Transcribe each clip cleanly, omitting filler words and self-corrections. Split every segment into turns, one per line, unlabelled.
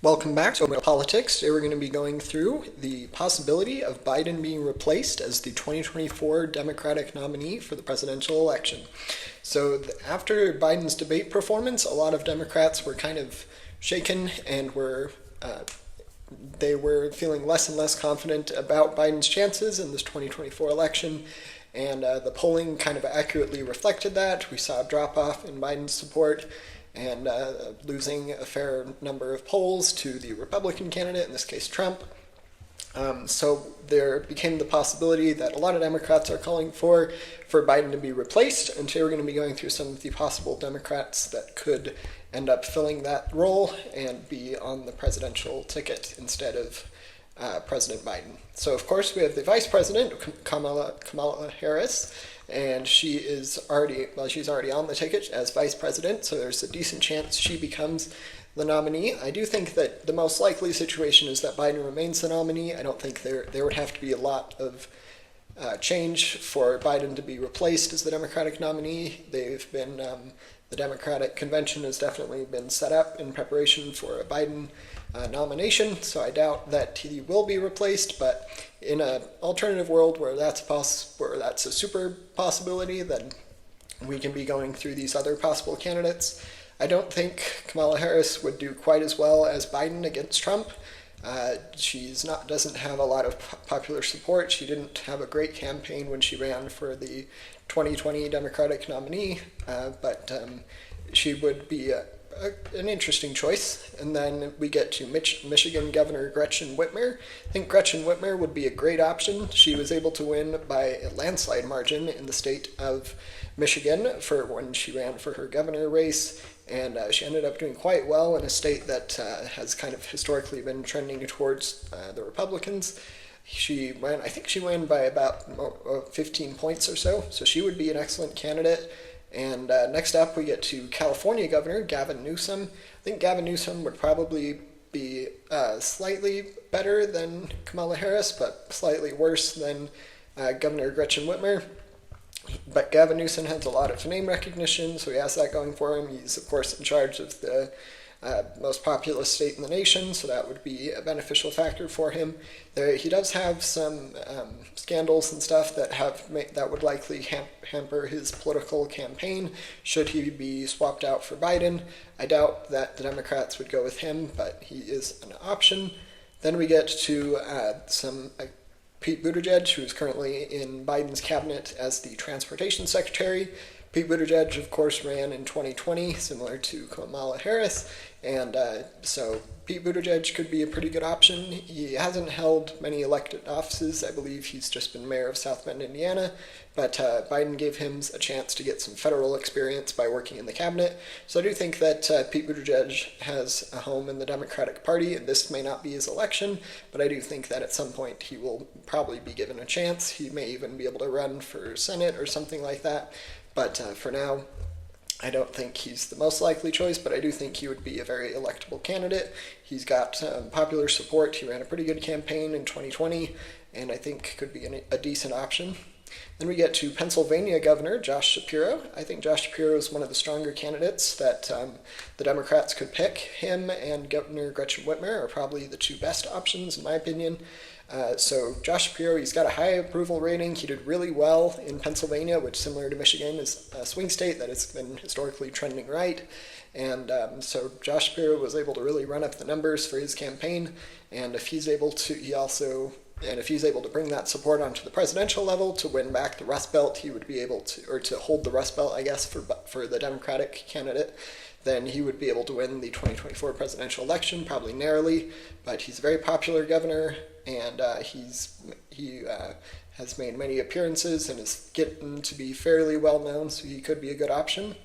Welcome back to Open Politics. Today we're going to be going through the possibility of Biden being replaced as the 2024 Democratic nominee for the presidential election. So after Biden's debate performance, a lot of Democrats were kind of shaken and they were feeling less and less confident about Biden's chances in this 2024 election. And the polling kind of accurately reflected that. We saw a drop-off in Biden's support and losing a fair number of polls to the Republican candidate, in this case Trump. So there became the possibility that a lot of Democrats are calling for Biden to be replaced, and today we're going to be going through some of the possible Democrats that could end up filling that role and be on the presidential ticket instead of President Biden. So of course we have the Vice President, Kamala Harris, and she's already on the ticket as Vice President, so there's a decent chance she becomes the nominee. I do think that the most likely situation is that Biden remains the nominee. I don't think there would have to be a lot of change for Biden to be replaced as the Democratic nominee. The Democratic convention has definitely been set up in preparation for a Biden nomination, so I doubt that he will be replaced, but in an alternative world where that's a super possibility, then we can be going through these other possible candidates. I don't think Kamala Harris would do quite as well as Biden against Trump. Doesn't have a lot of popular support. She didn't have a great campaign when she ran for the 2020 Democratic nominee, but she would be an interesting choice. And then we get to Michigan Governor Gretchen Whitmer. I think Gretchen Whitmer would be a great option. She was able to win by a landslide margin in the state of Michigan for when she ran for her governor race, and she ended up doing quite well in a state that has kind of historically been trending towards the Republicans. I think she won by about 15 points or so she would be an excellent candidate. And next up, we get to California Governor Gavin Newsom. I think Gavin Newsom would probably be slightly better than Kamala Harris, but slightly worse than Governor Gretchen Whitmer. But Gavin Newsom has a lot of name recognition, so he has that going for him. He's, of course, in charge of the most populous state in the nation, so that would be a beneficial factor for him. He does have some scandals and stuff that would likely hamper his political campaign should he be swapped out for Biden. I doubt that the Democrats would go with him, but he is an option. Then we get to Pete Buttigieg, who is currently in Biden's cabinet as the transportation secretary. Pete Buttigieg, of course, ran in 2020, similar to Kamala Harris, and so Pete Buttigieg could be a pretty good option. He hasn't held many elected offices. I believe he's just been mayor of South Bend, Indiana, but Biden gave him a chance to get some federal experience by working in the cabinet. So I do think that Pete Buttigieg has a home in the Democratic Party, and this may not be his election, but I do think that at some point he will probably be given a chance. He may even be able to run for Senate or something like that. But for now, I don't think he's the most likely choice, but I do think he would be a very electable candidate. He's got popular support. He ran a pretty good campaign in 2020, and I think could be a decent option. Then we get to Pennsylvania Governor Josh Shapiro. I think Josh Shapiro is one of the stronger candidates that the Democrats could pick. Him and Governor Gretchen Whitmer are probably the two best options, in my opinion. So Josh Shapiro, he's got a high approval rating. He did really well in Pennsylvania, which, similar to Michigan, is a swing state that has been historically trending right. And so Josh Shapiro was able to really run up the numbers for his campaign. And if he's able to, if he's able to bring that support onto the presidential level to win back the Rust Belt, he would be able to, or to hold the Rust Belt, I guess, for the Democratic candidate, then he would be able to win the 2024 presidential election, probably narrowly. But he's a very popular governor, and he has made many appearances and is getting to be fairly well known, so he could be a good option.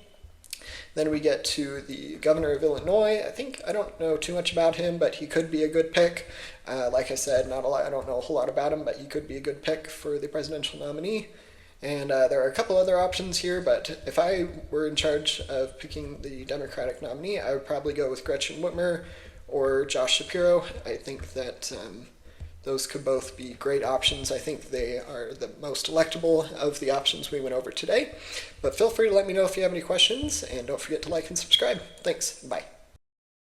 Then we get to the governor of Illinois. I don't know too much about him, but he could be a good pick. Like I said, not a lot. I don't know a whole lot about him, but he could be a good pick for the presidential nominee. And there are a couple other options here, but if I were in charge of picking the Democratic nominee, I would probably go with Gretchen Whitmer or Josh Shapiro. I think that those could both be great options. I think they are the most electable of the options we went over today. But feel free to let me know if you have any questions, and don't forget to like and subscribe. Thanks. Bye.